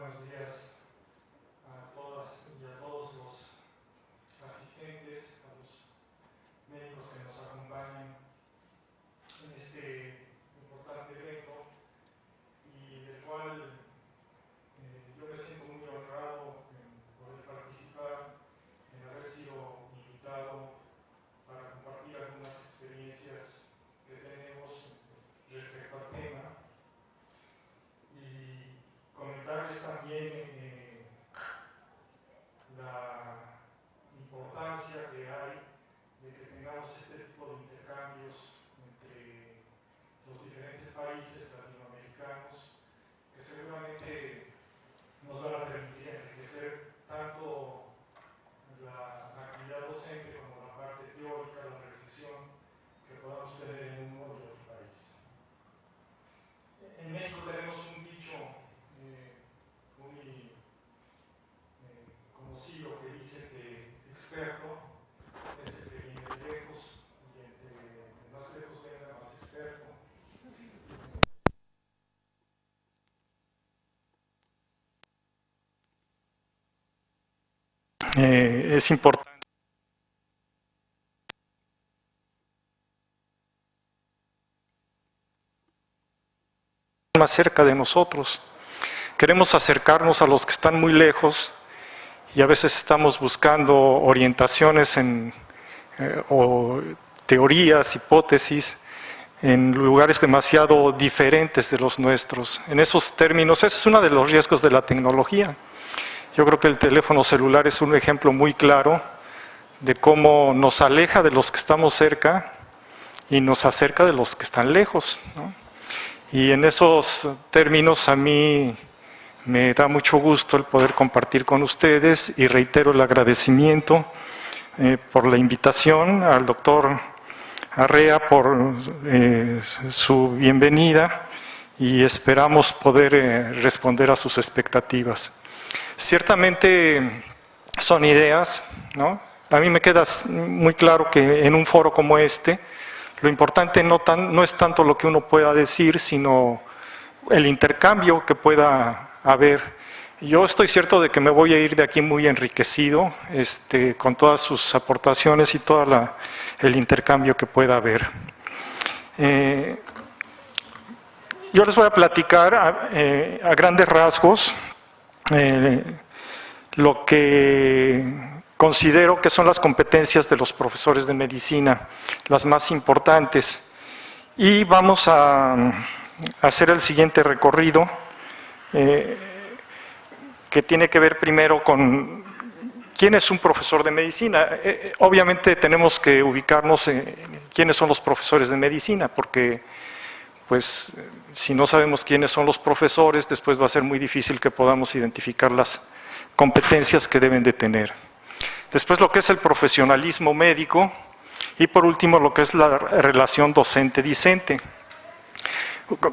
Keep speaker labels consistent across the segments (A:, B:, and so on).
A: buenos días a todas y a todos los asistentes, a los médicos que nos acompañan en este importante evento y del cual yo me siento muy honrado en poder participar, en haber sido invitado para compartir algunas experiencias que tenemos respecto al tema y comentarles también la importancia que hay de que tengamos este tipo de intercambios entre los diferentes países latinoamericanos que seguramente nos van a permitir enriquecer tanto la actividad docente como la parte teórica, la reflexión que podamos tener en uno y otro país. En México tenemos un dicho muy conocido que dice que experto es el que viene de lejos y entre más lejos venga, más experto. Es importante más cerca de nosotros. Queremos acercarnos a los que están muy lejos y a veces estamos buscando orientaciones o teorías, hipótesis en lugares demasiado diferentes de los nuestros. En esos términos, ese es uno de los riesgos de la tecnología. Yo creo que el teléfono celular es un ejemplo muy claro de cómo nos aleja de los que estamos cerca y nos acerca de los que están lejos, ¿no? Y en esos términos a mí me da mucho gusto el poder compartir con ustedes y reitero el agradecimiento por la invitación al doctor Arrea por su bienvenida y esperamos poder responder a sus expectativas. Ciertamente son ideas, ¿no? A mí me queda muy claro que en un foro como este lo importante no es tanto lo que uno pueda decir, sino el intercambio que pueda haber. Yo estoy cierto de que me voy a ir de aquí muy enriquecido con todas sus aportaciones y todo el intercambio que pueda haber. Yo les voy a platicar a grandes rasgos lo que considero que son las competencias de los profesores de medicina, las más importantes. Y vamos a hacer el siguiente recorrido, que tiene que ver primero con quién es un profesor de medicina. Obviamente tenemos que ubicarnos en quiénes son los profesores de medicina, porque pues, si no sabemos quiénes son los profesores, después va a ser muy difícil que podamos identificar las competencias que deben de tener. Después lo que es el profesionalismo médico y por último lo que es la relación docente-discente.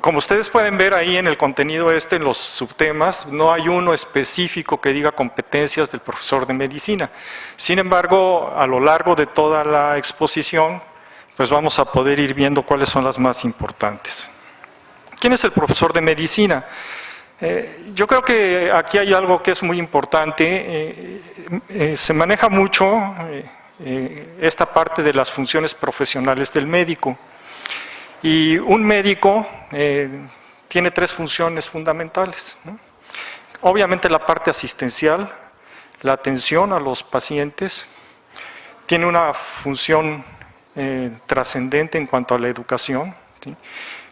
A: Como ustedes pueden ver ahí en el contenido en los subtemas, no hay uno específico que diga competencias del profesor de medicina. Sin embargo, a lo largo de toda la exposición, pues vamos a poder ir viendo cuáles son las más importantes. ¿Quién es el profesor de medicina? Yo creo que aquí hay algo que es muy importante. Se maneja mucho esta parte de las funciones profesionales del médico. Y un médico tiene tres funciones fundamentales, ¿no? Obviamente la parte asistencial, la atención a los pacientes, tiene una función trascendente en cuanto a la educación, ¿sí?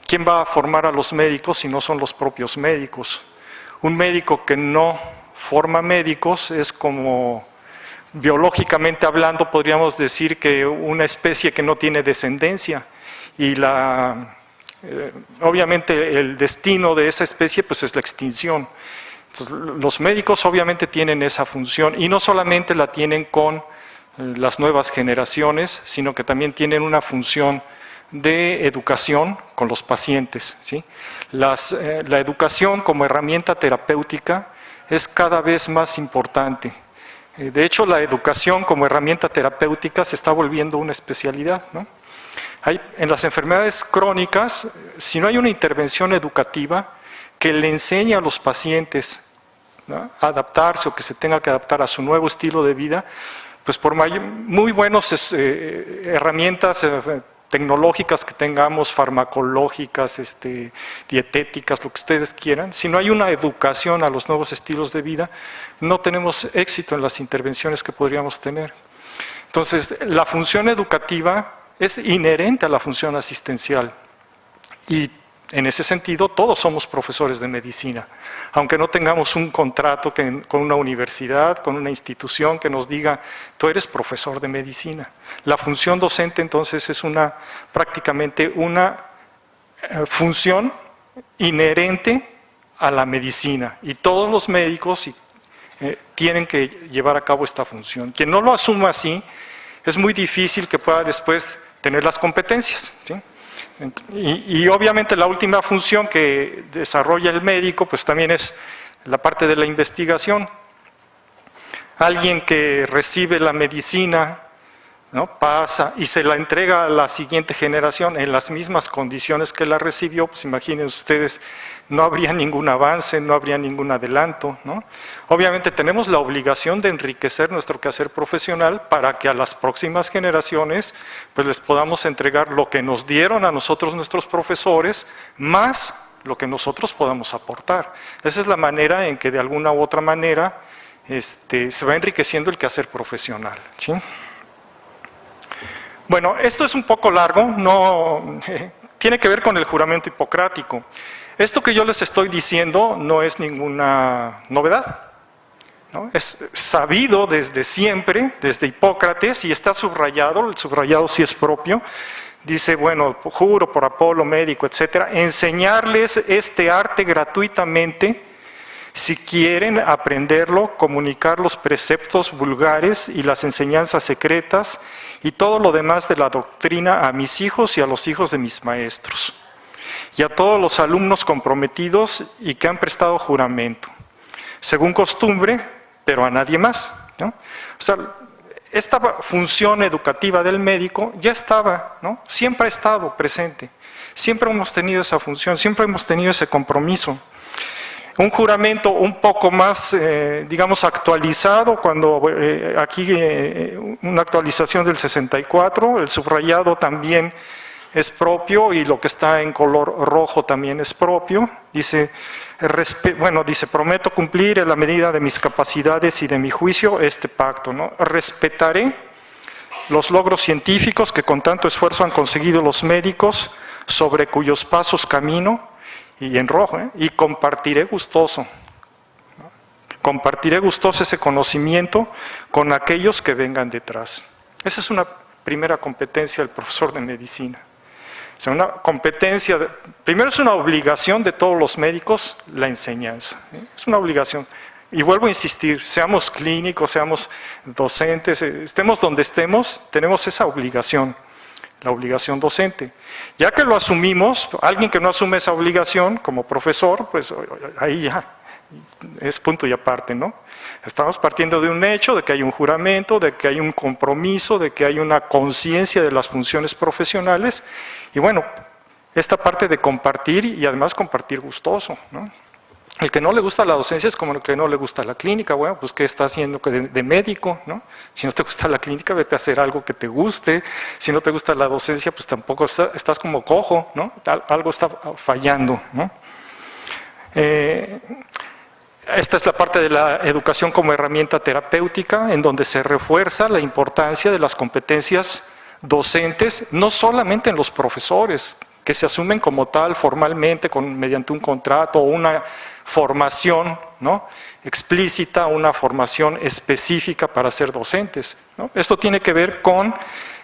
A: ¿Quién va a formar a los médicos si no son los propios médicos? Un médico que no forma médicos es como, biológicamente hablando, podríamos decir que una especie que no tiene descendencia. Y obviamente el destino de esa especie pues es la extinción. Entonces, los médicos obviamente tienen esa función y no solamente la tienen con las nuevas generaciones, sino que también tienen una función de educación con los pacientes, ¿sí? La educación como herramienta terapéutica es cada vez más importante. De hecho, la educación como herramienta terapéutica se está volviendo una especialidad, ¿no? En las enfermedades crónicas, si no hay una intervención educativa que le enseñe a los pacientes ¿no?, adaptarse o que se tenga que adaptar a su nuevo estilo de vida, pues por muy buenas herramientas tecnológicas que tengamos, farmacológicas, dietéticas, lo que ustedes quieran, si no hay una educación a los nuevos estilos de vida, no tenemos éxito en las intervenciones que podríamos tener. Entonces, la función educativa es inherente a la función asistencial y en ese sentido todos somos profesores de medicina, aunque no tengamos un contrato con una universidad, con una institución que nos diga tú eres profesor de medicina. La función docente entonces es prácticamente una función inherente a la medicina y todos los médicos tienen que llevar a cabo esta función. Quien no lo asuma así, es muy difícil que pueda después tener las competencias, ¿sí? Y obviamente la última función que desarrolla el médico pues también es la parte de la investigación. Alguien que recibe la medicina, ¿no?, pasa y se la entrega a la siguiente generación en las mismas condiciones que la recibió, pues imaginen ustedes, no habría ningún avance, no habría ningún adelanto, ¿no? Obviamente tenemos la obligación de enriquecer nuestro quehacer profesional para que a las próximas generaciones pues les podamos entregar lo que nos dieron a nosotros nuestros profesores, más lo que nosotros podamos aportar. Esa es la manera en que de alguna u otra manera se va enriqueciendo el quehacer profesional, ¿sí? Bueno, esto es un poco largo, tiene que ver con el juramento hipocrático. Esto que yo les estoy diciendo no es ninguna novedad, ¿no? Es sabido desde siempre, desde Hipócrates, y está subrayado, el subrayado sí es propio. Dice, bueno, juro por Apolo, médico, etcétera, enseñarles este arte gratuitamente, si quieren aprenderlo, comunicar los preceptos vulgares y las enseñanzas secretas y todo lo demás de la doctrina a mis hijos y a los hijos de mis maestros y a todos los alumnos comprometidos y que han prestado juramento, según costumbre, pero a nadie más, ¿no? O sea, esta función educativa del médico ya estaba, ¿no?, siempre ha estado presente, siempre hemos tenido esa función, siempre hemos tenido ese compromiso. Un juramento un poco más, digamos, actualizado, cuando aquí una actualización del 64, el subrayado también es propio y lo que está en color rojo también es propio. Dice, dice, prometo cumplir en la medida de mis capacidades y de mi juicio este pacto, ¿no? Respetaré los logros científicos que con tanto esfuerzo han conseguido los médicos sobre cuyos pasos camino, y en rojo, y compartiré gustoso, ¿no? Compartiré gustoso ese conocimiento con aquellos que vengan detrás. Esa es una primera competencia del profesor de medicina. O sea, una competencia, primero es una obligación de todos los médicos la enseñanza, ¿sí? Es una obligación. Y vuelvo a insistir, seamos clínicos, seamos docentes, estemos donde estemos, tenemos esa obligación. La obligación docente. Ya que lo asumimos, alguien que no asume esa obligación como profesor, pues ahí ya es punto y aparte, ¿no? Estamos partiendo de un hecho, de que hay un juramento, de que hay un compromiso, de que hay una conciencia de las funciones profesionales y bueno, esta parte de compartir y además compartir gustoso, ¿no? El que no le gusta la docencia es como el que no le gusta la clínica. Bueno, pues ¿qué está haciendo de médico, no? Si no te gusta la clínica, vete a hacer algo que te guste. Si no te gusta la docencia, pues tampoco estás como cojo, ¿no? Algo está fallando, ¿no? Esta es la parte de la educación como herramienta terapéutica, en donde se refuerza la importancia de las competencias docentes, no solamente en los profesores, que se asumen como tal formalmente, mediante un contrato o una formación, ¿no?, explícita, una formación específica para ser docentes, ¿no? Esto tiene que ver con,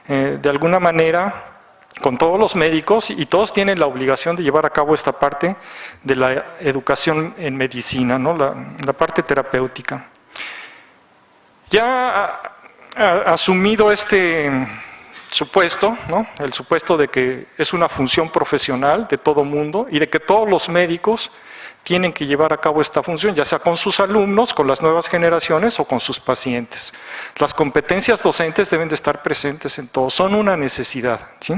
A: de alguna manera, con todos los médicos y todos tienen la obligación de llevar a cabo esta parte de la educación en medicina, ¿no?, la parte terapéutica. Ya asumido este supuesto, ¿no?, el supuesto de que es una función profesional de todo mundo y de que todos los médicos tienen que llevar a cabo esta función, ya sea con sus alumnos, con las nuevas generaciones o con sus pacientes. Las competencias docentes deben de estar presentes en todos, son una necesidad, ¿sí?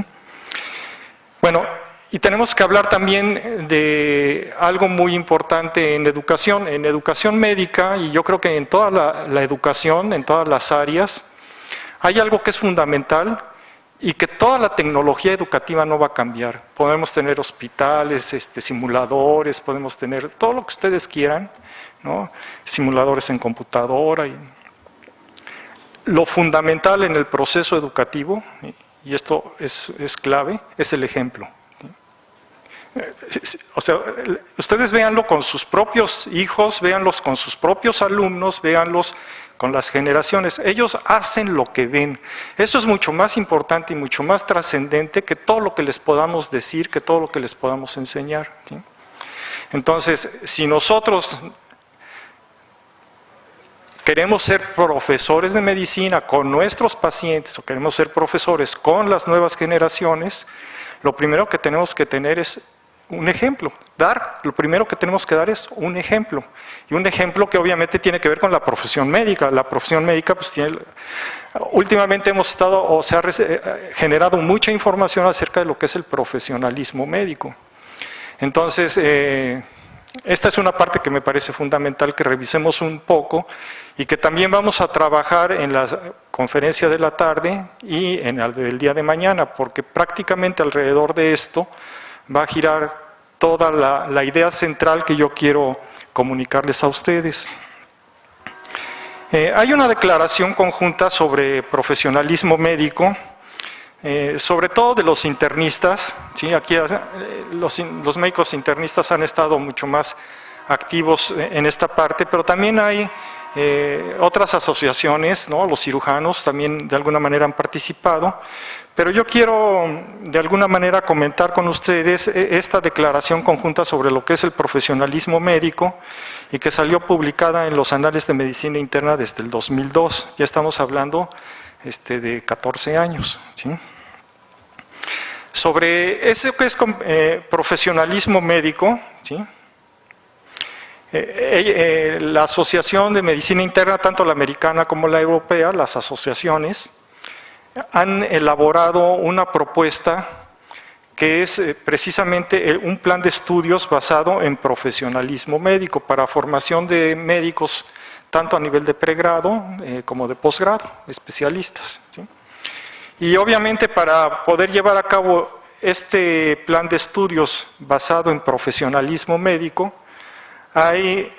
A: Bueno, Y tenemos que hablar también de algo muy importante en educación médica, y yo creo que en toda la educación, en todas las áreas, hay algo que es fundamental y que toda la tecnología educativa no va a cambiar. Podemos tener hospitales, simuladores, podemos tener todo lo que ustedes quieran, ¿no? Simuladores en computadora. Lo fundamental en el proceso educativo, y esto es clave, es el ejemplo. O sea, ustedes véanlo con sus propios hijos, véanlos con sus propios alumnos, véanlos con las generaciones. Ellos hacen lo que ven. Eso es mucho más importante y mucho más trascendente que todo lo que les podamos decir, que todo lo que les podamos enseñar, ¿sí? Entonces, si nosotros queremos ser profesores de medicina con nuestros pacientes o queremos ser profesores con las nuevas generaciones, lo primero que tenemos que tener es un ejemplo. Lo primero que tenemos que dar es un ejemplo. Y un ejemplo que obviamente tiene que ver con la profesión médica. La profesión médica, pues últimamente se ha generado mucha información acerca de lo que es el profesionalismo médico. Entonces, esta es una parte que me parece fundamental que revisemos un poco y que también vamos a trabajar en la conferencia de la tarde y en el del día de mañana, porque prácticamente alrededor de esto va a girar toda la idea central que yo quiero comunicarles a ustedes. Hay una declaración conjunta sobre profesionalismo médico, sobre todo de los internistas, ¿sí? Aquí los médicos internistas han estado mucho más activos en esta parte, pero también hay otras asociaciones, ¿no? Los cirujanos también de alguna manera han participado, pero yo quiero de alguna manera comentar con ustedes esta declaración conjunta sobre lo que es el profesionalismo médico y que salió publicada en los Anales de Medicina Interna desde el 2002, ya estamos hablando de 14 años, ¿sí? Sobre eso que es profesionalismo médico, ¿sí? La Asociación de Medicina Interna, tanto la americana como la europea, las asociaciones, han elaborado una propuesta que es precisamente un plan de estudios basado en profesionalismo médico para formación de médicos tanto a nivel de pregrado como de posgrado, especialistas, ¿sí? Y obviamente para poder llevar a cabo este plan de estudios basado en profesionalismo médico, hay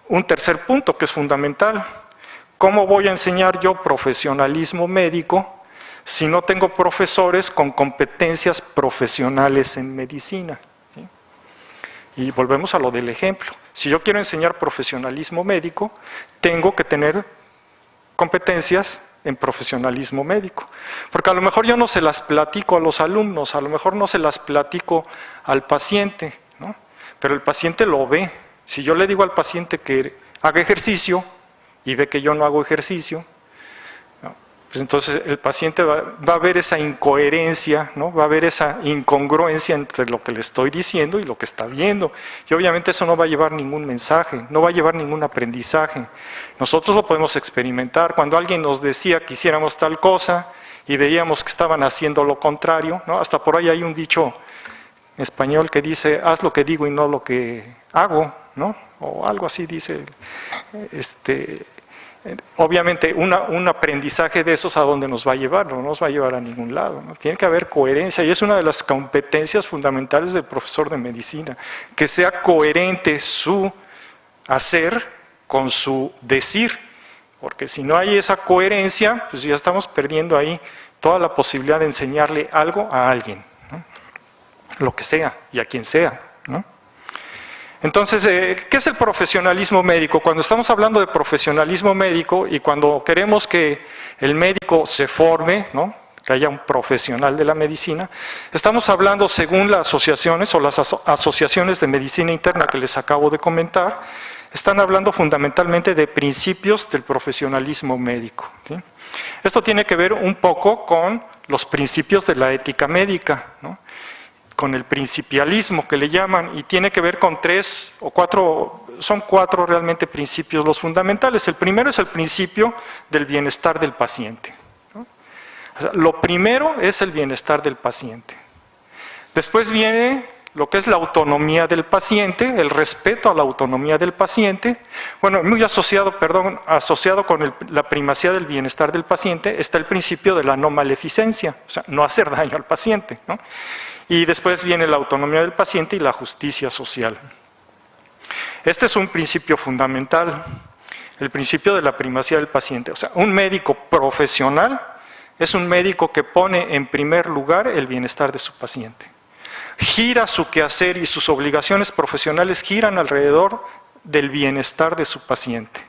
A: un tercer punto que es fundamental. ¿Cómo voy a enseñar yo profesionalismo médico si no tengo profesores con competencias profesionales en medicina? ¿Sí? Y volvemos a lo del ejemplo. Si yo quiero enseñar profesionalismo médico, tengo que tener competencias en profesionalismo médico. Porque a lo mejor yo no se las platico a los alumnos, a lo mejor no se las platico al paciente, ¿no? Pero el paciente lo ve. Si yo le digo al paciente que haga ejercicio y ve que yo no hago ejercicio, ¿no? Pues entonces el paciente va a ver esa incoherencia, ¿no? Va a ver esa incongruencia entre lo que le estoy diciendo y lo que está viendo. Y obviamente eso no va a llevar ningún mensaje, no va a llevar ningún aprendizaje. Nosotros lo podemos experimentar. Cuando alguien nos decía que hiciéramos tal cosa y veíamos que estaban haciendo lo contrario, ¿no? Hasta por ahí hay un dicho español que dice, haz lo que digo y no lo que hago, ¿no? O algo así dice. Obviamente un aprendizaje de esos, ¿a dónde nos va a llevar? No nos va a llevar a ningún lado, ¿no? Tiene que haber coherencia y es una de las competencias fundamentales del profesor de medicina, que sea coherente su hacer con su decir, porque si no hay esa coherencia, pues ya estamos perdiendo ahí toda la posibilidad de enseñarle algo a alguien, ¿no? Lo que sea y a quien sea, ¿no? Entonces, ¿qué es el profesionalismo médico? Cuando estamos hablando de profesionalismo médico y cuando queremos que el médico se forme, ¿no? Que haya un profesional de la medicina, estamos hablando, según las asociaciones o las asociaciones de medicina interna que les acabo de comentar, están hablando fundamentalmente de principios del profesionalismo médico, ¿sí? Esto tiene que ver un poco con los principios de la ética médica, ¿no? Con el principialismo que le llaman, y tiene que ver con son cuatro realmente principios los fundamentales. El primero es el principio del bienestar del paciente, ¿no? O sea, lo primero es el bienestar del paciente. Después viene lo que es la autonomía del paciente, el respeto a la autonomía del paciente. Bueno, muy asociado con la primacía del bienestar del paciente está el principio de la no maleficencia, o sea, no hacer daño al paciente, ¿no? Y después viene la autonomía del paciente y la justicia social. Este es un principio fundamental, el principio de la primacía del paciente. O sea, un médico profesional es un médico que pone en primer lugar el bienestar de su paciente. Gira su quehacer y sus obligaciones profesionales giran alrededor del bienestar de su paciente.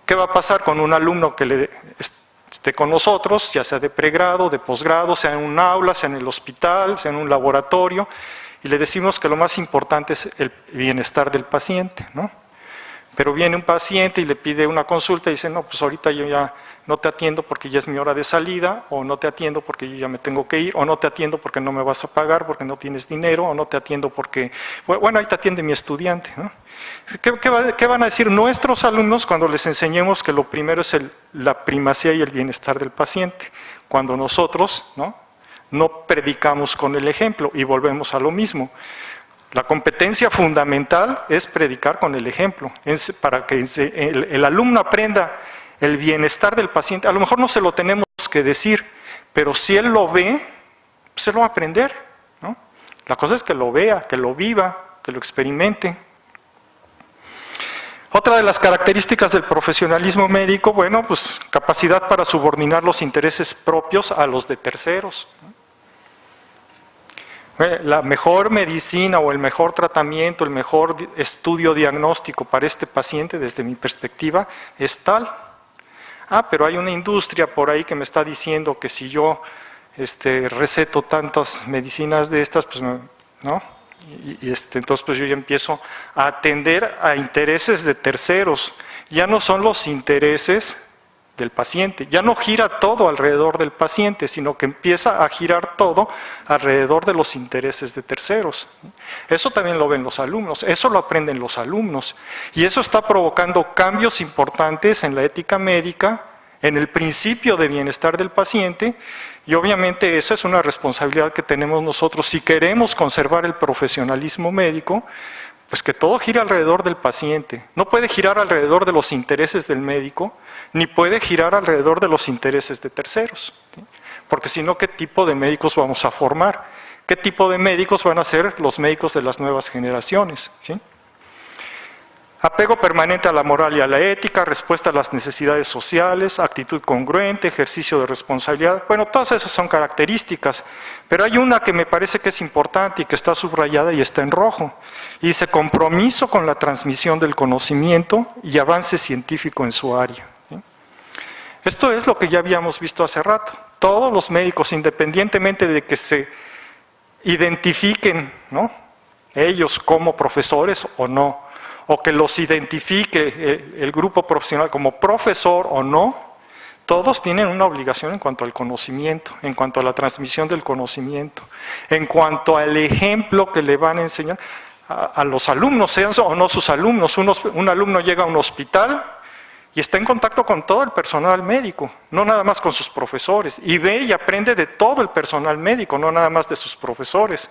A: ¿Qué va a pasar con un alumno que esté con nosotros, ya sea de pregrado, de posgrado, sea en un aula, sea en el hospital, sea en un laboratorio, y le decimos que lo más importante es el bienestar del paciente, ¿no? Pero viene un paciente y le pide una consulta y dice, no, pues ahorita yo ya no te atiendo porque ya es mi hora de salida, o no te atiendo porque yo ya me tengo que ir, o no te atiendo porque no me vas a pagar, porque no tienes dinero, o no te atiendo porque, bueno, ahí te atiende mi estudiante, ¿no? ¿Qué van a decir nuestros alumnos cuando les enseñemos que lo primero es la primacía y el bienestar del paciente? Cuando nosotros no predicamos con el ejemplo y volvemos a lo mismo. La competencia fundamental es predicar con el ejemplo, para que el alumno aprenda el bienestar del paciente. A lo mejor no se lo tenemos que decir, pero si él lo ve, se lo va a aprender, ¿no? La cosa es que lo vea, que lo viva, que lo experimente. Otra de las características del profesionalismo médico, bueno, pues capacidad para subordinar los intereses propios a los de terceros. La mejor medicina o el mejor tratamiento, el mejor estudio diagnóstico para este paciente, desde mi perspectiva, es tal. Pero hay una industria por ahí que me está diciendo que si yo receto tantas medicinas de estas, pues ¿no? Entonces pues yo ya empiezo a atender a intereses de terceros. Ya no son los intereses del paciente, ya no gira todo alrededor del paciente, sino que empieza a girar todo alrededor de los intereses de terceros. Eso también lo ven los alumnos, eso lo aprenden los alumnos, y eso está provocando cambios importantes en la ética médica, en el principio de bienestar del paciente, y obviamente esa es una responsabilidad que tenemos nosotros si queremos conservar el profesionalismo médico, pues que todo gira alrededor del paciente. No puede girar alrededor de los intereses del médico, ni puede girar alrededor de los intereses de terceros, ¿sí? Porque si no, ¿qué tipo de médicos vamos a formar? ¿Qué tipo de médicos van a ser los médicos de las nuevas generaciones? ¿Sí? Apego permanente a la moral y a la ética, respuesta a las necesidades sociales, actitud congruente, ejercicio de responsabilidad. Bueno, todas esas son características, pero hay una que me parece que es importante y que está subrayada y está en rojo. Y dice, compromiso con la transmisión del conocimiento y avance científico en su área. ¿Sí? Esto es lo que ya habíamos visto hace rato. Todos los médicos, independientemente de que se identifiquen, ¿no?, ellos como profesores o no, o que los identifique el grupo profesional como profesor o no, todos tienen una obligación en cuanto al conocimiento, en cuanto a la transmisión del conocimiento, en cuanto al ejemplo que le van a enseñar a los alumnos, sean o no sus alumnos. Un alumno llega a un hospital y está en contacto con todo el personal médico, no nada más con sus profesores, y ve y aprende de todo el personal médico, no nada más de sus profesores.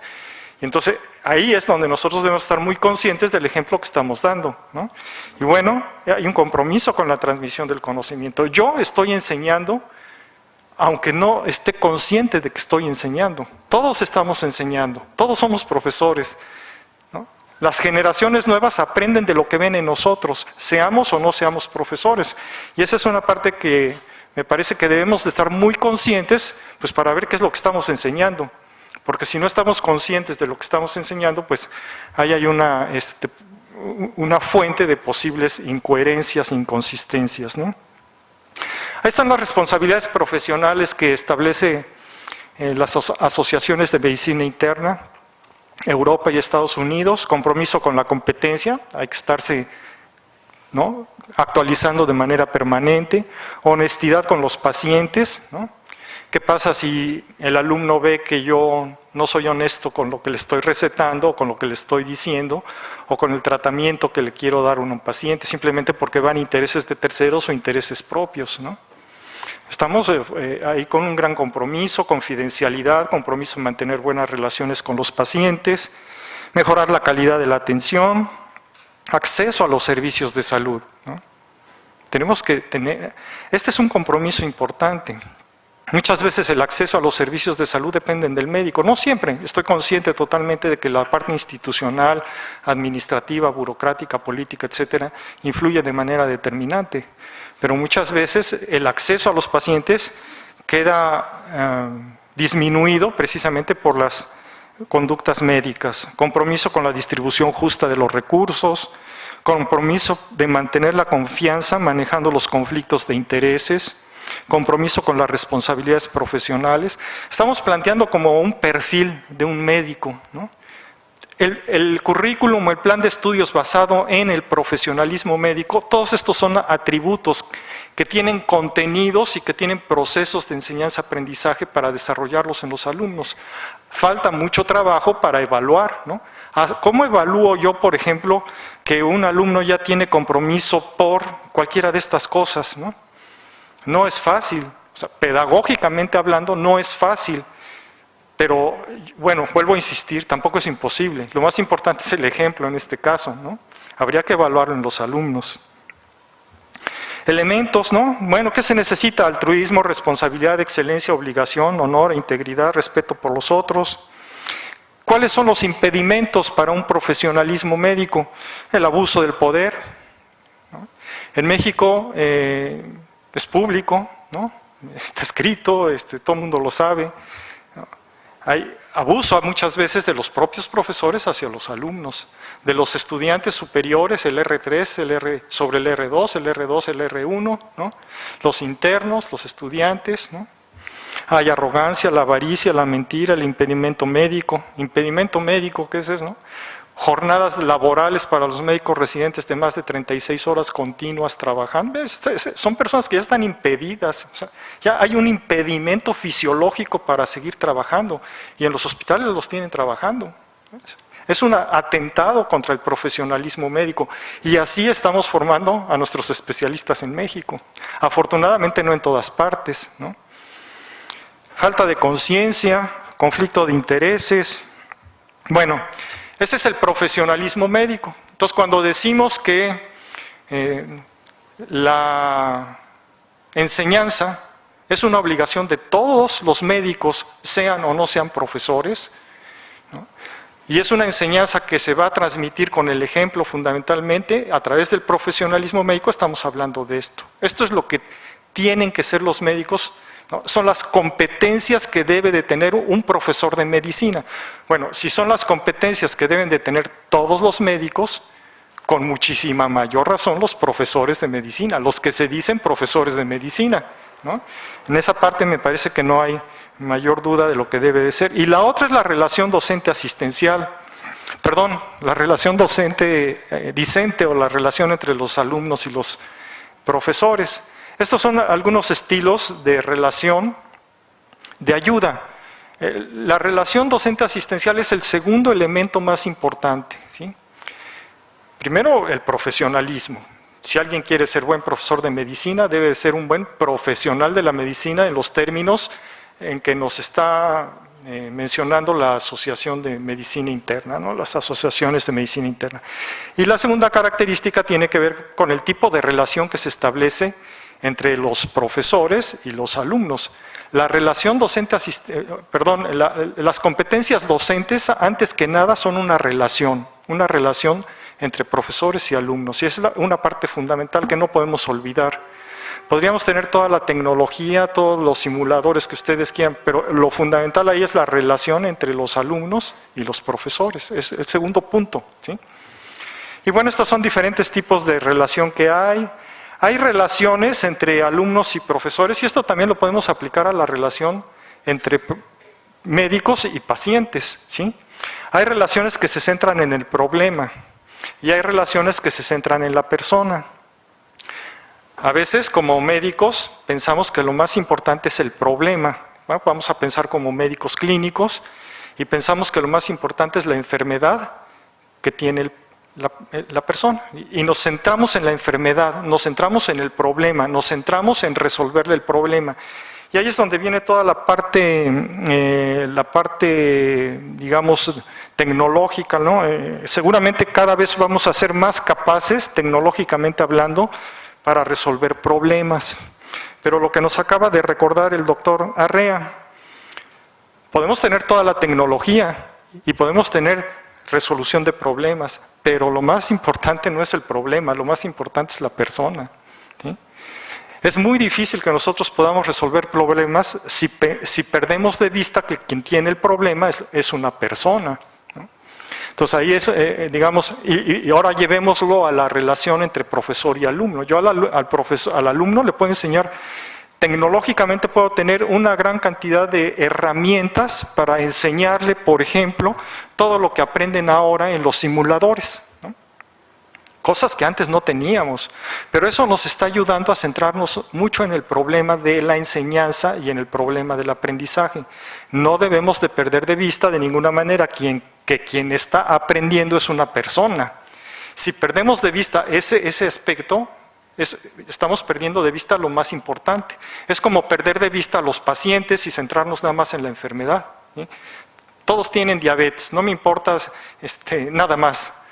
A: Y entonces ahí es donde nosotros debemos estar muy conscientes del ejemplo que estamos dando, ¿no? Y bueno, hay un compromiso con la transmisión del conocimiento. Yo estoy enseñando, aunque no esté consciente de que estoy enseñando. Todos estamos enseñando, todos somos profesores, ¿no? Las generaciones nuevas aprenden de lo que ven en nosotros, seamos o no seamos profesores. Y esa es una parte que me parece que debemos de estar muy conscientes, pues para ver qué es lo que estamos enseñando. Porque si no estamos conscientes de lo que estamos enseñando, pues ahí hay una fuente de posibles incoherencias, inconsistencias, ¿no? Ahí están las responsabilidades profesionales que establece las asociaciones de medicina interna, Europa y Estados Unidos. Compromiso con la competencia, hay que estarse, ¿no?, actualizando de manera permanente. Honestidad con los pacientes, ¿no? ¿Qué pasa si el alumno ve que yo no soy honesto con lo que le estoy recetando, o con lo que le estoy diciendo, o con el tratamiento que le quiero dar a un paciente, simplemente porque van intereses de terceros o intereses propios, ¿no? Estamos ahí con un gran compromiso, confidencialidad, compromiso en mantener buenas relaciones con los pacientes, mejorar la calidad de la atención, acceso a los servicios de salud, ¿no? Tenemos que tener, este es un compromiso importante. Muchas veces el acceso a los servicios de salud dependen del médico, no siempre, estoy consciente totalmente de que la parte institucional, administrativa, burocrática, política, etcétera, influye de manera determinante, pero muchas veces el acceso a los pacientes queda disminuido precisamente por las conductas médicas, compromiso con la distribución justa de los recursos, compromiso de mantener la confianza manejando los conflictos de intereses, compromiso con las responsabilidades profesionales. Estamos planteando como un perfil de un médico, ¿no? El currículum, el plan de estudios basado en el profesionalismo médico, todos estos son atributos que tienen contenidos y que tienen procesos de enseñanza-aprendizaje para desarrollarlos en los alumnos. Falta mucho trabajo para evaluar, ¿no? ¿Cómo evalúo yo, por ejemplo, que un alumno ya tiene compromiso por cualquiera de estas cosas, ¿no? No es fácil, o sea, pedagógicamente hablando no es fácil, pero bueno, vuelvo a insistir, tampoco es imposible. Lo más importante es el ejemplo en este caso, ¿no? Habría que evaluarlo en los alumnos. Elementos, ¿no? Bueno, ¿qué se necesita? Altruismo, responsabilidad, excelencia, obligación, honor, integridad, respeto por los otros. ¿Cuáles son los impedimentos para un profesionalismo médico? El abuso del poder, ¿no? En México es público, ¿no? Está escrito, todo el mundo lo sabe, ¿no? Hay abuso muchas veces de los propios profesores hacia los alumnos, de los estudiantes superiores, el R3, sobre el R2, el R2, el R1, ¿no? Los internos, los estudiantes, ¿no? Hay arrogancia, la avaricia, la mentira, el impedimento médico. Impedimento médico, ¿qué es eso, no? Jornadas laborales para los médicos residentes de más de 36 horas continuas trabajando. Son personas que ya están impedidas, o sea, ya hay un impedimento fisiológico para seguir trabajando y en los hospitales los tienen trabajando. Es un atentado contra el profesionalismo médico y así estamos formando a nuestros especialistas en México. Afortunadamente no en todas partes, ¿no? Falta de conciencia, conflicto de intereses. Bueno, ese es el profesionalismo médico. Entonces, cuando decimos que la enseñanza es una obligación de todos los médicos, sean o no sean profesores, ¿no? Y es una enseñanza que se va a transmitir con el ejemplo fundamentalmente a través del profesionalismo médico, estamos hablando de esto. Esto es lo que tienen que ser los médicos, ¿no? Son las competencias que debe de tener un profesor de medicina. Bueno, si son las competencias que deben de tener todos los médicos, con muchísima mayor razón los profesores de medicina, los que se dicen profesores de medicina, ¿no? En esa parte me parece que no hay mayor duda de lo que debe de ser. Y la otra es la relación docente-asistencial, perdón, la relación docente-discente o la relación entre los alumnos y los profesores. Estos son algunos estilos de relación de ayuda. La relación docente-asistencial es el segundo elemento más importante, ¿sí? Primero, el profesionalismo. Si alguien quiere ser buen profesor de medicina, debe ser un buen profesional de la medicina en los términos en que nos está mencionando la Asociación de Medicina Interna, ¿no? Las asociaciones de medicina interna. Y la segunda característica tiene que ver con el tipo de relación que se establece entre los profesores y los alumnos. La relación las competencias docentes, antes que nada, son una relación entre profesores y alumnos, y es una parte fundamental que no podemos olvidar. Podríamos tener toda la tecnología, todos los simuladores que ustedes quieran, pero lo fundamental ahí es la relación entre los alumnos y los profesores, es el segundo punto, ¿sí? Y bueno, estos son diferentes tipos de relación que hay. Hay relaciones entre alumnos y profesores, y esto también lo podemos aplicar a la relación entre médicos y pacientes, ¿sí? Hay relaciones que se centran en el problema y hay relaciones que se centran en la persona. A veces, como médicos, pensamos que lo más importante es el problema. Bueno, vamos a pensar como médicos clínicos y pensamos que lo más importante es la enfermedad que tiene la persona. Y nos centramos en la enfermedad, nos centramos en el problema, nos centramos en resolverle el problema. Y ahí es donde viene toda la parte, digamos, tecnológica, ¿no? Seguramente cada vez vamos a ser más capaces, tecnológicamente hablando, para resolver problemas. Pero lo que nos acaba de recordar el doctor Arrea, podemos tener toda la tecnología y podemos tener resolución de problemas, pero lo más importante no es el problema, lo más importante es la persona, ¿sí? Es muy difícil que nosotros podamos resolver problemas si perdemos de vista que quien tiene el problema es una persona, ¿no? Entonces ahí es, digamos, y ahora llevémoslo a la relación entre profesor y alumno. Yo al alumno le puedo enseñar, tecnológicamente puedo tener una gran cantidad de herramientas para enseñarle, por ejemplo, todo lo que aprenden ahora en los simuladores, ¿no? Cosas que antes no teníamos, pero eso nos está ayudando a centrarnos mucho en el problema de la enseñanza y en el problema del aprendizaje. No debemos de perder de vista de ninguna manera que quien está aprendiendo es una persona. Si perdemos de vista ese aspecto, estamos perdiendo de vista lo más importante. Es como perder de vista a los pacientes y centrarnos nada más en la enfermedad, ¿sí? Todos tienen diabetes, no me importa nada más,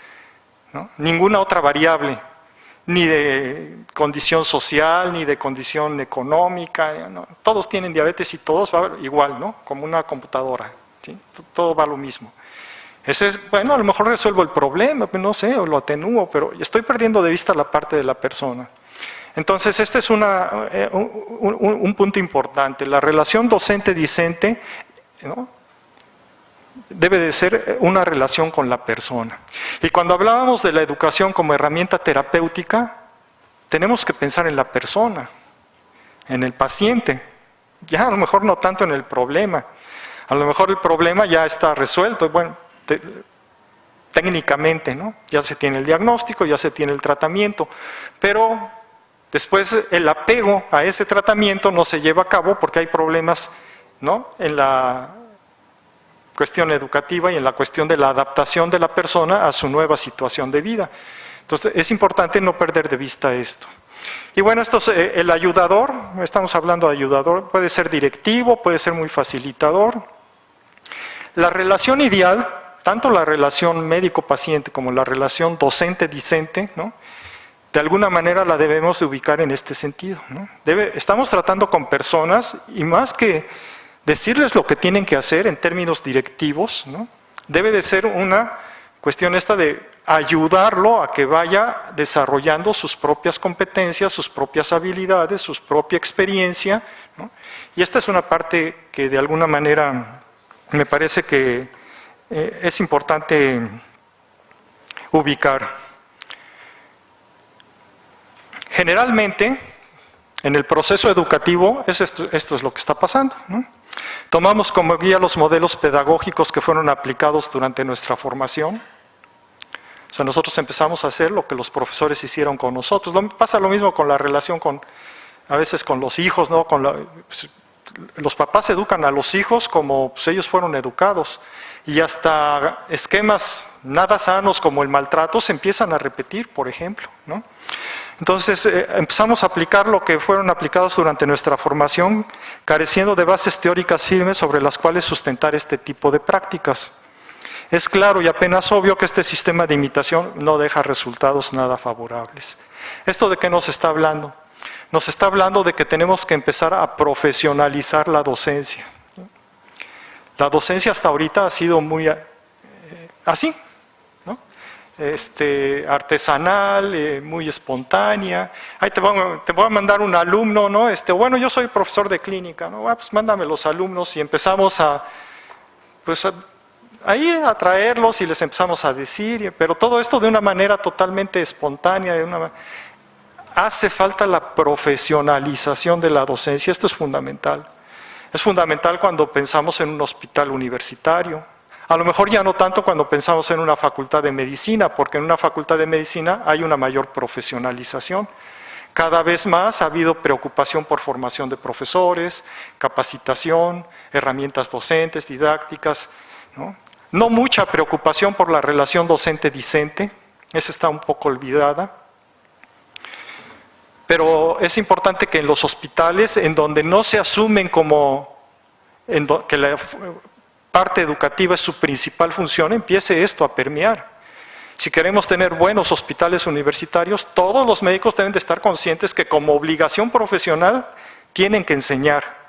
A: ¿no? Ninguna otra variable, ni de condición social, ni de condición económica, ¿no? Todos tienen diabetes y todos van igual, ¿no? Como una computadora, ¿sí? Todo va lo mismo. Bueno, a lo mejor resuelvo el problema, no sé, o lo atenúo, pero estoy perdiendo de vista la parte de la persona. Entonces, este es un punto importante. La relación docente-discente, ¿no? Debe de ser una relación con la persona. Y cuando hablábamos de la educación como herramienta terapéutica, tenemos que pensar en la persona, en el paciente. Ya a lo mejor no tanto en el problema. A lo mejor el problema ya está resuelto, bueno, técnicamente, ¿no? Ya se tiene el diagnóstico, ya se tiene el tratamiento, pero después el apego a ese tratamiento no se lleva a cabo porque hay problemas, ¿no? En la cuestión educativa y en la cuestión de la adaptación de la persona a su nueva situación de vida. Entonces es importante no perder de vista esto. Y bueno, esto es el ayudador, estamos hablando de ayudador, puede ser directivo, puede ser muy facilitador. La relación ideal, tanto la relación médico-paciente como la relación docente-discente, ¿no? De alguna manera la debemos de ubicar en este sentido, ¿no? Estamos tratando con personas y más que decirles lo que tienen que hacer en términos directivos, ¿no? Debe de ser una cuestión esta de ayudarlo a que vaya desarrollando sus propias competencias, sus propias habilidades, su propia experiencia, ¿no? Y esta es una parte que de alguna manera me parece que es importante ubicar. Generalmente, en el proceso educativo, esto es lo que está pasando, ¿no? Tomamos como guía los modelos pedagógicos que fueron aplicados durante nuestra formación. O sea, nosotros empezamos a hacer lo que los profesores hicieron con nosotros. Pasa lo mismo con la relación a veces con los hijos, ¿no? Los papás educan a los hijos como pues, ellos fueron educados. Y hasta esquemas nada sanos como el maltrato se empiezan a repetir, por ejemplo, ¿no? Entonces empezamos a aplicar lo que fueron aplicados durante nuestra formación, careciendo de bases teóricas firmes sobre las cuales sustentar este tipo de prácticas. Es claro y apenas obvio que este sistema de imitación no deja resultados nada favorables. ¿Esto de qué nos está hablando? Nos está hablando de que tenemos que empezar a profesionalizar la docencia. La docencia hasta ahorita ha sido muy así, ¿no? Artesanal, muy espontánea. Ahí te voy a mandar un alumno, ¿no? Bueno, yo soy profesor de clínica, ¿no? Pues mándame los alumnos y empezamos ahí a traerlos y les empezamos a decir, pero todo esto de una manera totalmente espontánea, hace falta la profesionalización de la docencia, esto es fundamental. Es fundamental cuando pensamos en un hospital universitario. A lo mejor ya no tanto cuando pensamos en una facultad de medicina, porque en una facultad de medicina hay una mayor profesionalización. Cada vez más ha habido preocupación por formación de profesores, capacitación, herramientas docentes, didácticas, ¿no? No mucha preocupación por la relación docente-discente. esa está un poco olvidada. Pero es importante que en los hospitales, en donde no se asumen como que la parte educativa es su principal función, empiece esto a permear. Si queremos tener buenos hospitales universitarios, todos los médicos deben de estar conscientes que como obligación profesional tienen que enseñar.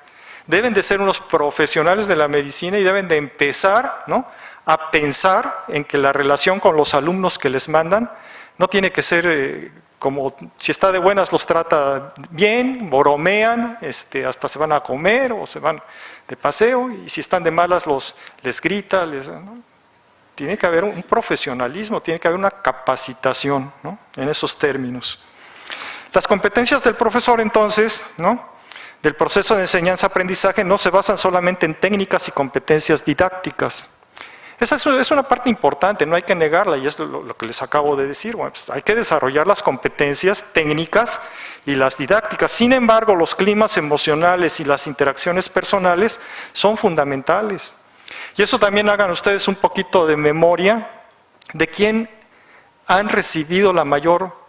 A: Deben de ser unos profesionales de la medicina y deben de empezar, ¿no?, a pensar en que la relación con los alumnos que les mandan no tiene que ser como si está de buenas los trata bien, bromean, hasta se van a comer o se van de paseo, y si están de malas les grita, ¿no? Tiene que haber un profesionalismo, tiene que haber una capacitación, ¿no?, en esos términos. Las competencias del profesor, entonces, ¿no?, del proceso de enseñanza-aprendizaje no se basan solamente en técnicas y competencias didácticas. Esa es una parte importante, no hay que negarla, y es lo que les acabo de decir. Bueno, pues hay que desarrollar las competencias técnicas y las didácticas. Sin embargo, los climas emocionales y las interacciones personales son fundamentales. Y eso también hagan ustedes un poquito de memoria de quién han recibido la mayor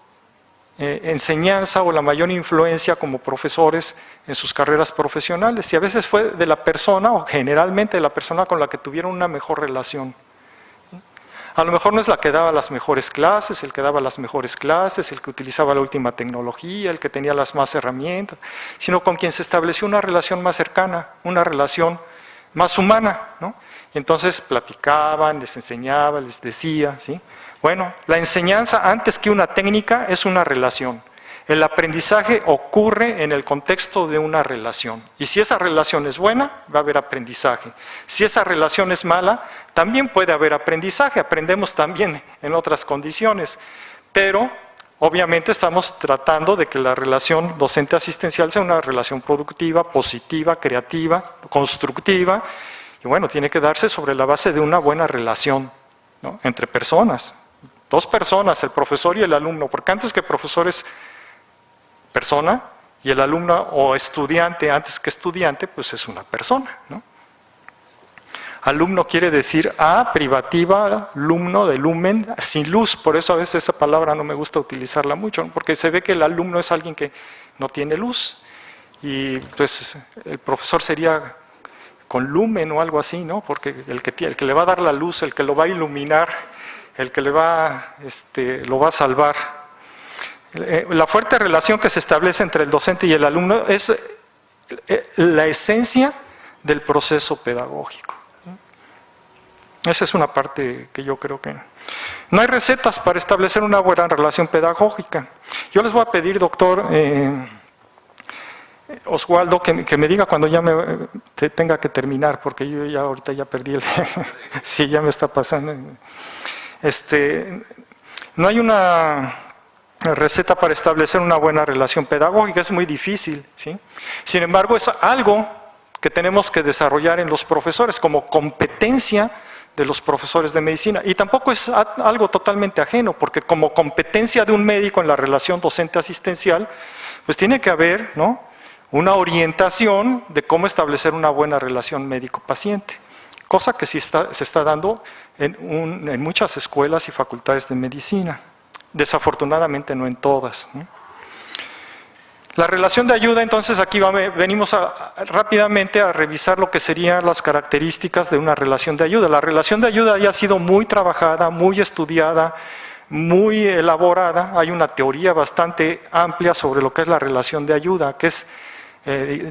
A: enseñanza o la mayor influencia como profesores en sus carreras profesionales, y a veces fue de la persona, o generalmente de la persona con la que tuvieron una mejor relación. A lo mejor no es la que daba las mejores clases, el que daba las mejores clases, el que utilizaba la última tecnología, el que tenía las más herramientas, sino con quien se estableció una relación más cercana, una relación más humana, ¿no? Y entonces platicaban, les enseñaba, les decía, ¿sí? Bueno, la enseñanza, antes que una técnica, es una relación. El aprendizaje ocurre en el contexto de una relación. Y si esa relación es buena, va a haber aprendizaje. Si esa relación es mala, también puede haber aprendizaje. Aprendemos también en otras condiciones. Pero, obviamente, estamos tratando de que la relación docente-asistencial sea una relación productiva, positiva, creativa, constructiva. Y bueno, tiene que darse sobre la base de una buena relación, ¿no?, entre personas. Dos personas, el profesor y el alumno, porque antes que profesor es persona, y el alumno o estudiante antes que estudiante, pues es una persona, ¿no? Alumno quiere decir privativa, alumno de lumen, sin luz, por eso a veces esa palabra no me gusta utilizarla mucho, ¿no?, porque se ve que el alumno es alguien que no tiene luz, y pues el profesor sería con lumen o algo así, ¿no?, porque el que le va a dar la luz, el que lo va a iluminar, el que lo va a salvar. La fuerte relación que se establece entre el docente y el alumno es la esencia del proceso pedagógico. Esa es una parte que yo creo que... No hay recetas para establecer una buena relación pedagógica. Yo les voy a pedir, doctor Oswaldo, que me diga cuando ya tenga que terminar, porque yo ya ahorita ya perdí el... sí, ya me está pasando... no hay una receta para establecer una buena relación pedagógica, es muy difícil, ¿sí? Sin embargo, es algo que tenemos que desarrollar en los profesores como competencia de los profesores de medicina, y tampoco es algo totalmente ajeno, porque como competencia de un médico en la relación docente-asistencial, pues tiene que haber, ¿no?, una orientación de cómo establecer una buena relación médico-paciente. Cosa que sí se está dando en muchas escuelas y facultades de medicina. Desafortunadamente no en todas, ¿no? La relación de ayuda, entonces aquí venimos rápidamente a revisar lo que serían las características de una relación de ayuda. La relación de ayuda ya ha sido muy trabajada, muy estudiada, muy elaborada. Hay una teoría bastante amplia sobre lo que es la relación de ayuda, que es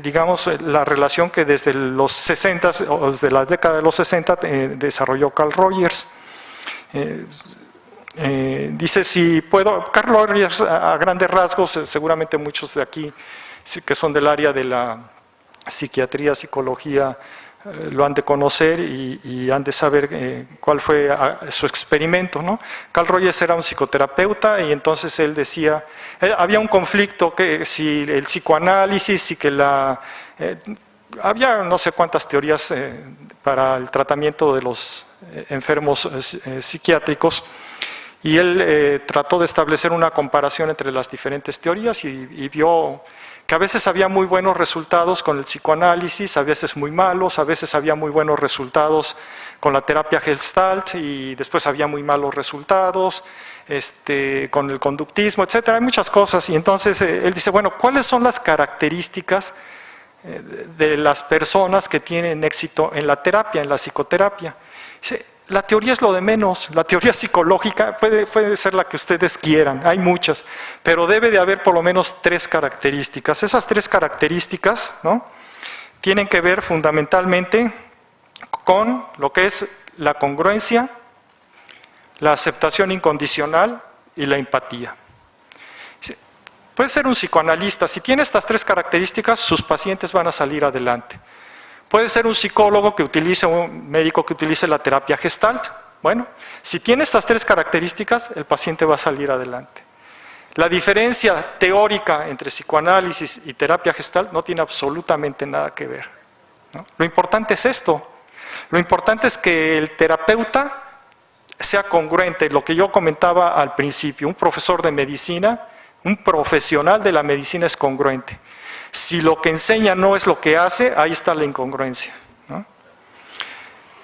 A: digamos, la relación que desde los 60 o desde la década de los 60 desarrolló Carl Rogers. Dice, si puedo, Carl Rogers a grandes rasgos, seguramente muchos de aquí que son del área de la psiquiatría, psicología, lo han de conocer y han de saber cuál fue su experimento, ¿no? Carl Rogers era un psicoterapeuta y entonces él decía, había un conflicto que si el psicoanálisis y que había no sé cuántas teorías para el tratamiento de los enfermos psiquiátricos, y él trató de establecer una comparación entre las diferentes teorías y vio que a veces había muy buenos resultados con el psicoanálisis, a veces muy malos, a veces había muy buenos resultados con la terapia Gestalt y después había muy malos resultados. con el conductismo, etcétera. Hay muchas cosas. Y entonces él dice, bueno, ¿cuáles son las características de las personas que tienen éxito en la terapia, en la psicoterapia? Dice, la teoría es lo de menos. La teoría psicológica puede ser la que ustedes quieran, hay muchas, pero debe de haber por lo menos 3 características. Esas 3 características, ¿no?, tienen que ver fundamentalmente con lo que es la congruencia, la aceptación incondicional y la empatía. Puede ser un psicoanalista, si tiene estas 3 características, sus pacientes van a salir adelante. Puede ser un psicólogo que utilice, un médico que utilice la terapia Gestalt. Bueno, si tiene estas 3 características, el paciente va a salir adelante. La diferencia teórica entre psicoanálisis y terapia Gestalt no tiene absolutamente nada que ver, ¿no? Lo importante es esto. Lo importante es que el terapeuta sea congruente. Lo que yo comentaba al principio, un profesor de medicina, un profesional de la medicina es congruente. Si lo que enseña no es lo que hace, ahí está la incongruencia, ¿no?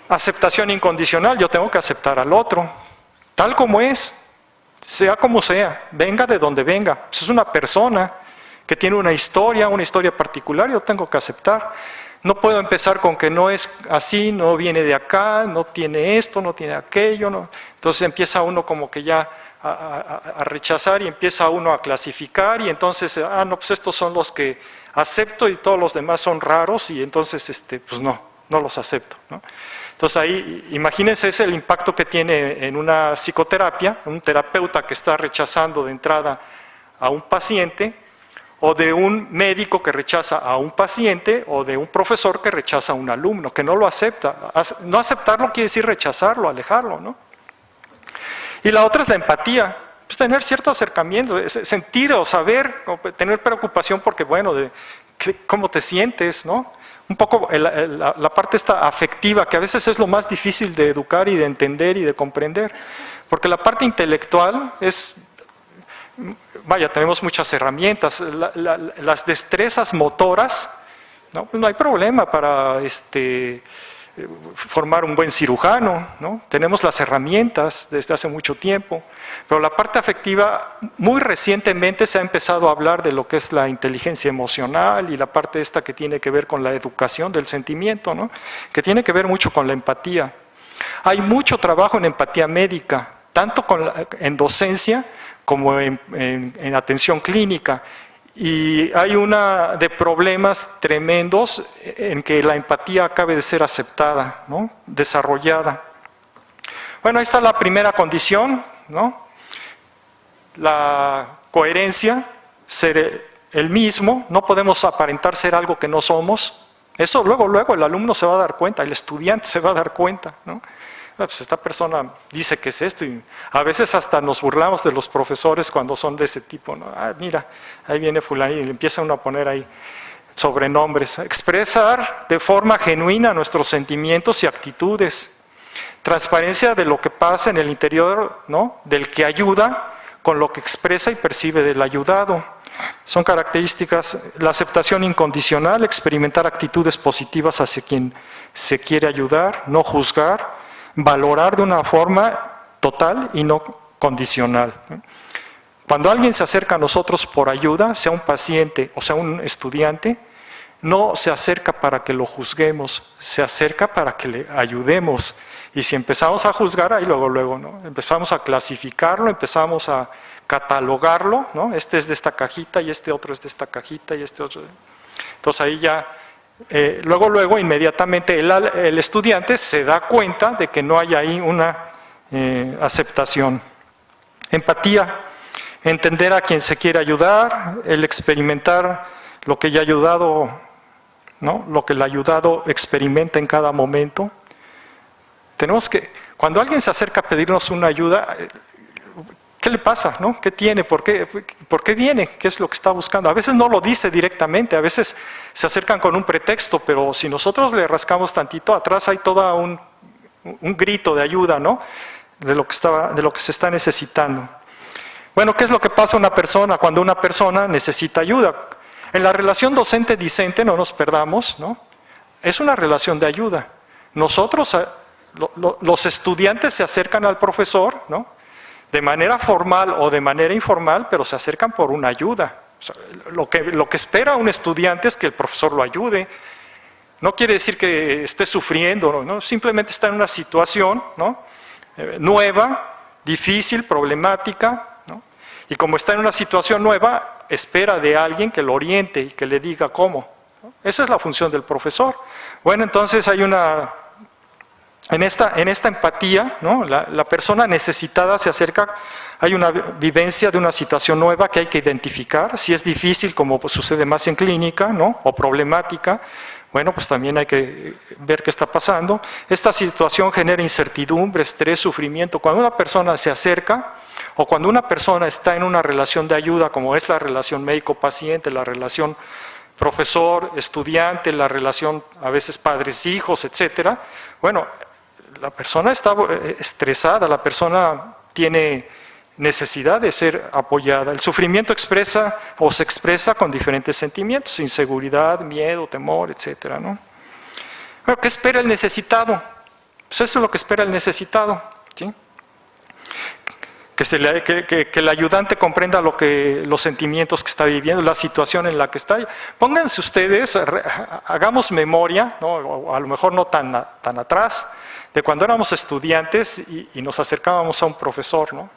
A: Aceptación incondicional, yo tengo que aceptar al otro, tal como es, sea como sea, venga de donde venga. Es una persona que tiene una historia particular, yo tengo que aceptar. No puedo empezar con que no es así, no viene de acá, no tiene esto, no tiene aquello, no. Entonces empieza uno como que ya a rechazar y empieza uno a clasificar y entonces, no, pues estos son los que acepto y todos los demás son raros y entonces pues no los acepto, ¿no? Entonces ahí, imagínense, ese es el impacto que tiene en una psicoterapia, un terapeuta que está rechazando de entrada a un paciente, o de un médico que rechaza a un paciente, o de un profesor que rechaza a un alumno, que no lo acepta. No aceptarlo quiere decir rechazarlo, alejarlo, ¿no? Y la otra es la empatía, pues tener cierto acercamiento, sentir o saber, tener preocupación porque, bueno, de cómo te sientes, ¿no? Un poco la parte esta afectiva, que a veces es lo más difícil de educar y de entender y de comprender, porque la parte intelectual es, vaya, tenemos muchas herramientas, las destrezas motoras, ¿no? No hay problema para formar un buen cirujano, ¿no? Tenemos las herramientas desde hace mucho tiempo, pero la parte afectiva, muy recientemente se ha empezado a hablar de lo que es la inteligencia emocional y la parte esta que tiene que ver con la educación del sentimiento, ¿no?, que tiene que ver mucho con la empatía. Hay mucho trabajo en empatía médica, tanto en docencia como en atención clínica. Y hay una de problemas tremendos en que la empatía acabe de ser aceptada, ¿no?, desarrollada. Bueno, ahí está la primera condición, ¿no?, la coherencia, ser el mismo. No podemos aparentar ser algo que no somos. Eso luego el alumno se va a dar cuenta, el estudiante se va a dar cuenta, ¿no? Pues esta persona dice que es esto, y a veces hasta nos burlamos de los profesores cuando son de ese tipo, ¿no? Mira, ahí viene fulano, y le empieza uno a poner ahí sobrenombres. Expresar de forma genuina nuestros sentimientos y actitudes. Transparencia de lo que pasa en el interior, ¿no?, del que ayuda con lo que expresa y percibe del ayudado. Son características. La aceptación incondicional, experimentar actitudes positivas hacia quien se quiere ayudar, no juzgar, valorar de una forma total y no condicional. Cuando alguien se acerca a nosotros por ayuda, sea un paciente o sea un estudiante, no se acerca para que lo juzguemos, se acerca para que le ayudemos. Y si empezamos a juzgar, ahí luego, ¿no?, empezamos a clasificarlo, empezamos a catalogarlo, ¿no?, este es de esta cajita y este otro es de esta cajita y este otro. Entonces ahí ya luego, inmediatamente el estudiante se da cuenta de que no hay ahí una aceptación. Empatía, entender a quien se quiere ayudar, el experimentar lo que ya ha ayudado, ¿no?, lo que el ayudado experimenta en cada momento. Tenemos que, cuando alguien se acerca a pedirnos una ayuda, ¿qué le pasa, no? ¿Qué tiene? ¿Por qué viene? ¿Qué es lo que está buscando? A veces no lo dice directamente, a veces se acercan con un pretexto, pero si nosotros le rascamos tantito, atrás hay todo un grito de ayuda, ¿no?, de lo que se está necesitando. Bueno, ¿qué es lo que pasa a una persona cuando una persona necesita ayuda? En la relación docente-discente, no nos perdamos, ¿no?, es una relación de ayuda. Nosotros, los estudiantes se acercan al profesor, ¿no?, de manera formal o de manera informal, pero se acercan por una ayuda. O sea, lo que espera un estudiante es que el profesor lo ayude. No quiere decir que esté sufriendo, ¿no? Simplemente está en una situación, ¿no? Nueva, difícil, problemática, ¿no? Y como está en una situación nueva, espera de alguien que lo oriente y que le diga cómo, ¿no? Esa es la función del profesor. Bueno, entonces hay una... En esta empatía, ¿no? La persona necesitada se acerca, hay una vivencia de una situación nueva que hay que identificar. Si es difícil, como sucede más en clínica, ¿no? O problemática, bueno, pues también hay que ver qué está pasando. Esta situación genera incertidumbre, estrés, sufrimiento. Cuando una persona se acerca o cuando una persona está en una relación de ayuda, como es la relación médico-paciente, la relación profesor-estudiante, la relación a veces padres-hijos, etcétera, bueno, la persona está estresada, la persona tiene necesidad de ser apoyada. El sufrimiento expresa o se expresa con diferentes sentimientos, inseguridad, miedo, temor, etcétera, ¿no? Bueno, ¿qué espera el necesitado? Pues eso es lo que espera el necesitado, ¿sí? Que el ayudante comprenda los sentimientos que está viviendo, la situación en la que está. Pónganse ustedes, hagamos memoria, ¿no? O a lo mejor no tan atrás, de cuando éramos estudiantes y nos acercábamos a un profesor, ¿no?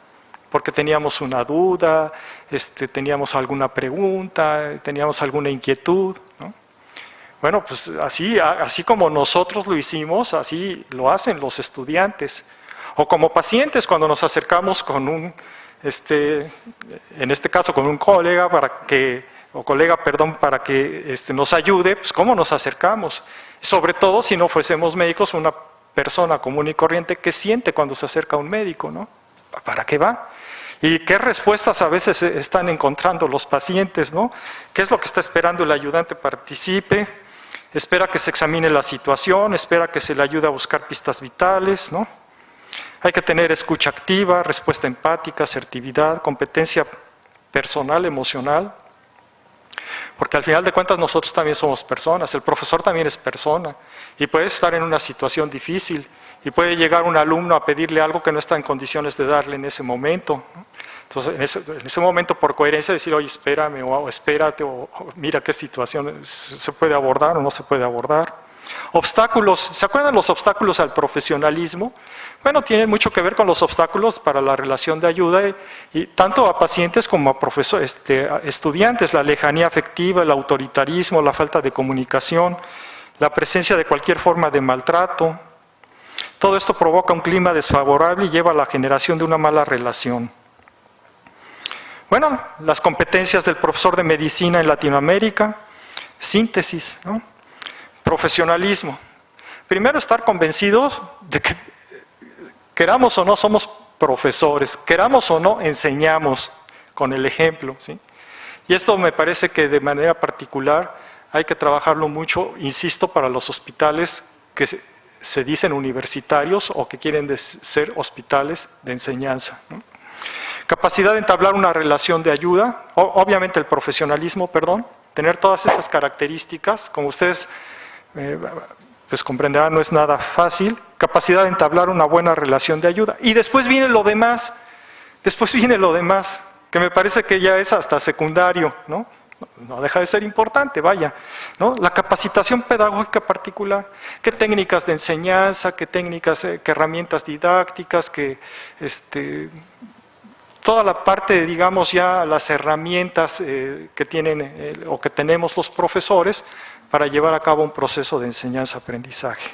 A: Porque teníamos una duda, teníamos alguna pregunta, teníamos alguna inquietud, ¿no? Bueno, pues así como nosotros lo hicimos, así lo hacen los estudiantes. O como pacientes, cuando nos acercamos con en este caso con un colega para que nos ayude, pues cómo nos acercamos. Sobre todo si no fuésemos médicos, una persona común y corriente, ¿qué siente cuando se acerca a un médico, ¿no? ¿Para qué va? ¿Y qué respuestas a veces están encontrando los pacientes, ¿no? ¿Qué es lo que está esperando el ayudante participe? Espera que se examine la situación, espera que se le ayude a buscar pistas vitales, ¿no? Hay que tener escucha activa, respuesta empática, asertividad, competencia personal, emocional, porque al final de cuentas nosotros también somos personas, el profesor también es persona y puede estar en una situación difícil y puede llegar un alumno a pedirle algo que no está en condiciones de darle en ese momento. Entonces, en ese momento, por coherencia, decir, oye, espérame, o espérate, o mira qué situación se puede abordar o no se puede abordar. Obstáculos, ¿se acuerdan los obstáculos al profesionalismo? Bueno, tienen mucho que ver con los obstáculos para la relación de ayuda y tanto a pacientes como a a estudiantes, la lejanía afectiva, el autoritarismo, la falta de comunicación, la presencia de cualquier forma de maltrato. Todo esto provoca un clima desfavorable y lleva a la generación de una mala relación. Bueno, las competencias del profesor de medicina en Latinoamérica, síntesis, ¿no? Profesionalismo. Primero, estar convencidos de que queramos o no somos profesores, queramos o no enseñamos con el ejemplo, ¿sí? Y esto me parece que de manera particular hay que trabajarlo mucho, insisto, para los hospitales que se dicen universitarios o que quieren ser hospitales de enseñanza, ¿no? Capacidad de entablar una relación de ayuda, obviamente el profesionalismo, tener todas esas características, como ustedes pues comprenderán, no es nada fácil. Capacidad de entablar una buena relación de ayuda. Y después viene lo demás, que me parece que ya es hasta secundario, ¿no? No deja de ser importante, vaya, ¿no? La capacitación pedagógica particular, qué técnicas de enseñanza, qué técnicas, qué herramientas didácticas, toda la parte, digamos ya, las herramientas que tienen o que tenemos los profesores para llevar a cabo un proceso de enseñanza-aprendizaje.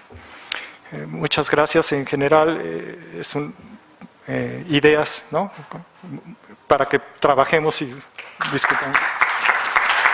A: Muchas gracias. En general, son ideas, ¿no?, para que trabajemos y discutamos.